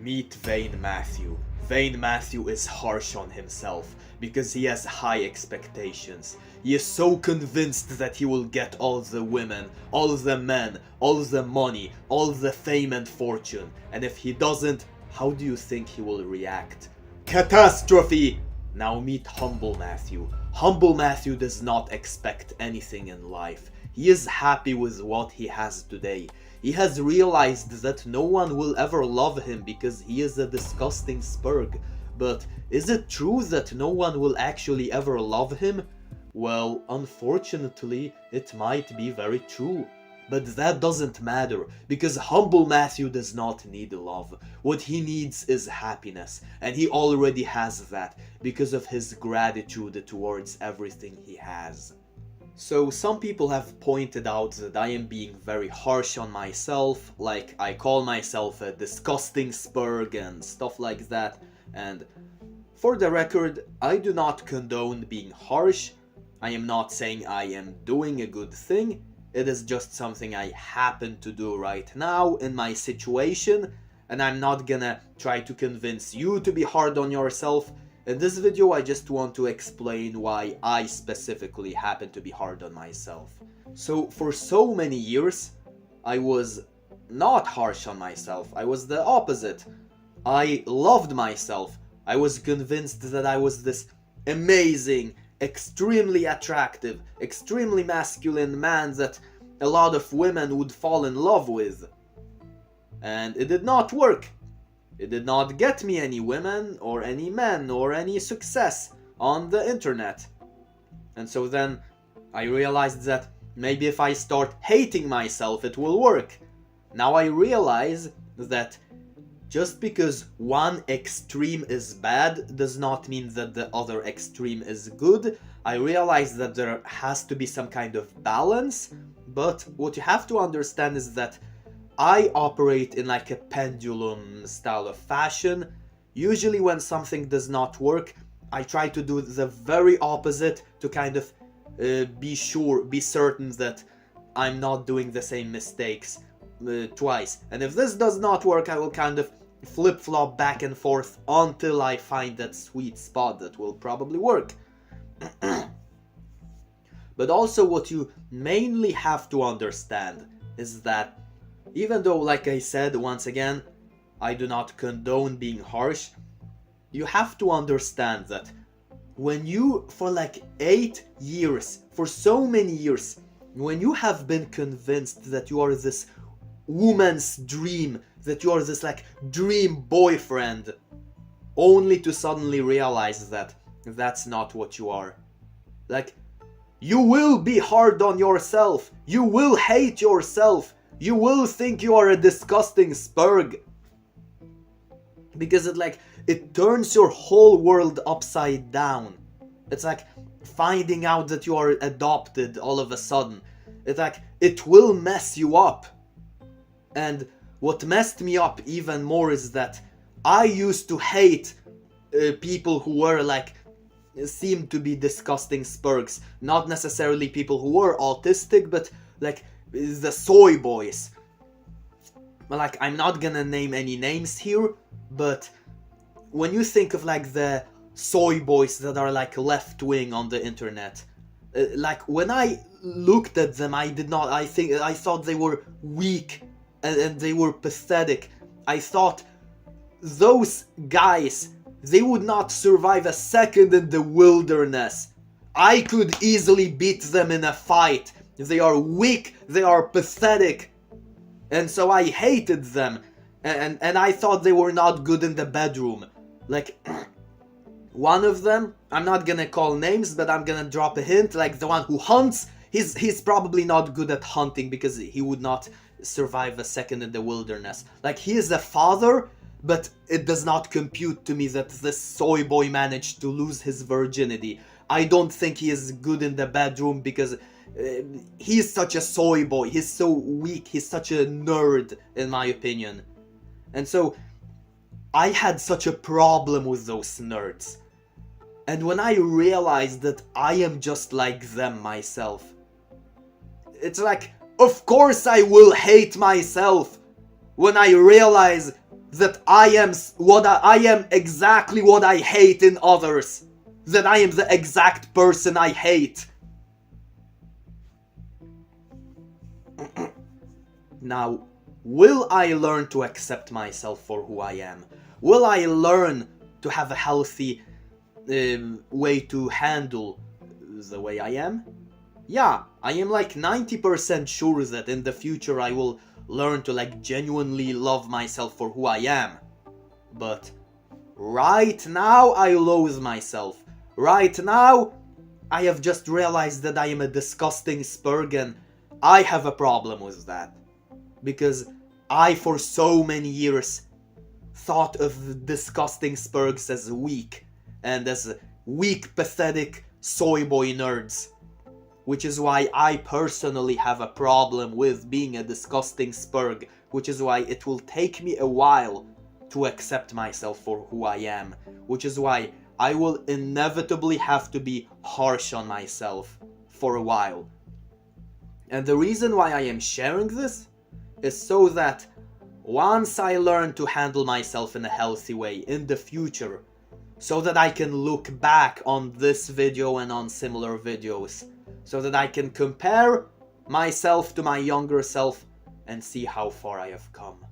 Meet Vain Matthew. Vain Matthew is harsh on himself because he has high expectations. He is so convinced that he will get all the women, all the men, all the money, all the fame and fortune. And if he doesn't, how do you think he will react? Catastrophe! Now meet Humble Matthew. Humble Matthew does not expect anything in life. He is happy with what he has today. He has realized that no one will ever love him because he is a disgusting spurg. But is it true that no one will actually ever love him? Well, unfortunately, it might be very true. But that doesn't matter, because Humble Matthew does not need love. What he needs is happiness, and he already has that, because of his gratitude towards everything he has. So some people have pointed out that I am being very harsh on myself, like I call myself a disgusting spurg and stuff like that, and for the record, I do not condone being harsh. I am not saying I am doing a good thing. It is just something I happen to do right now in my situation, and I'm not gonna try to convince you to be hard on yourself. In this video, I just want to explain why I specifically happen to be hard on myself. So for so many years, I was not harsh on myself. I was the opposite. I loved myself. I was convinced that I was this amazing, extremely attractive, extremely masculine man that a lot of women would fall in love with. And it did not work. It did not get me any women or any men or any success on the internet. And so then I realized that maybe if I start hating myself it will work. Now I realize that just because one extreme is bad does not mean that the other extreme is good. I realize that there has to be some kind of balance, but what you have to understand is that I operate in like a pendulum style of fashion. Usually when something does not work, I try to do the very opposite to kind of be certain that I'm not doing the same mistakes twice. And if this does not work, I will kind of flip-flop back and forth until I find that sweet spot that will probably work. But also what you mainly have to understand is that even though, like I said once again, I do not condone being harsh, you have to understand that when you, for like 8 years, for so many years, when you have been convinced that you are this woman's dream, that you are this like dream boyfriend, only to suddenly realize that that's not what you are. Like, you will be hard on yourself, you will hate yourself, you will think you are a disgusting spurg. Because it turns your whole world upside down. It's like finding out that you are adopted all of a sudden. It's like, it will mess you up. And what messed me up even more is that I used to hate people who were seemed to be disgusting spurgs. Not necessarily people who were autistic, but the soy boys. I'm not gonna name any names here, but when you think of the soy boys that are left-wing on the internet, when I looked at them, I thought they were weak and they were pathetic. I thought those guys, they would not survive a second in the wilderness. I could easily beat them in a fight. They are weak, they are pathetic. And so I hated them. And I thought they were not good in the bedroom. One of them, I'm not gonna call names, but I'm gonna drop a hint, the one who hunts, he's probably not good at hunting because he would not survive a second in the wilderness. He is a father, but it does not compute to me that this soy boy managed to lose his virginity. I don't think he is good in the bedroom because he's such a soy boy. He's so weak. He's such a nerd, in my opinion. And so I had such a problem with those nerds. And when I realized that I am just like them myself, it's of course I will hate myself when I realize that I am exactly what I hate in others. That I am the exact person I hate. Now, will I learn to accept myself for who I am? Will I learn to have a healthy way to handle the way I am? Yeah, I am like 90% sure that in the future I will learn to like genuinely love myself for who I am. But right now I loathe myself. Right now I have just realized that I am a disgusting spurg, and I have a problem with that. Because I for so many years thought of disgusting spurgs as weak, and as weak, pathetic soy boy nerds. Which is why I personally have a problem with being a disgusting spurg, which is why it will take me a while to accept myself for who I am, which is why I will inevitably have to be harsh on myself for a while. And the reason why I am sharing this is so that once I learn to handle myself in a healthy way in the future, so that I can look back on this video and on similar videos, so that I can compare myself to my younger self and see how far I have come.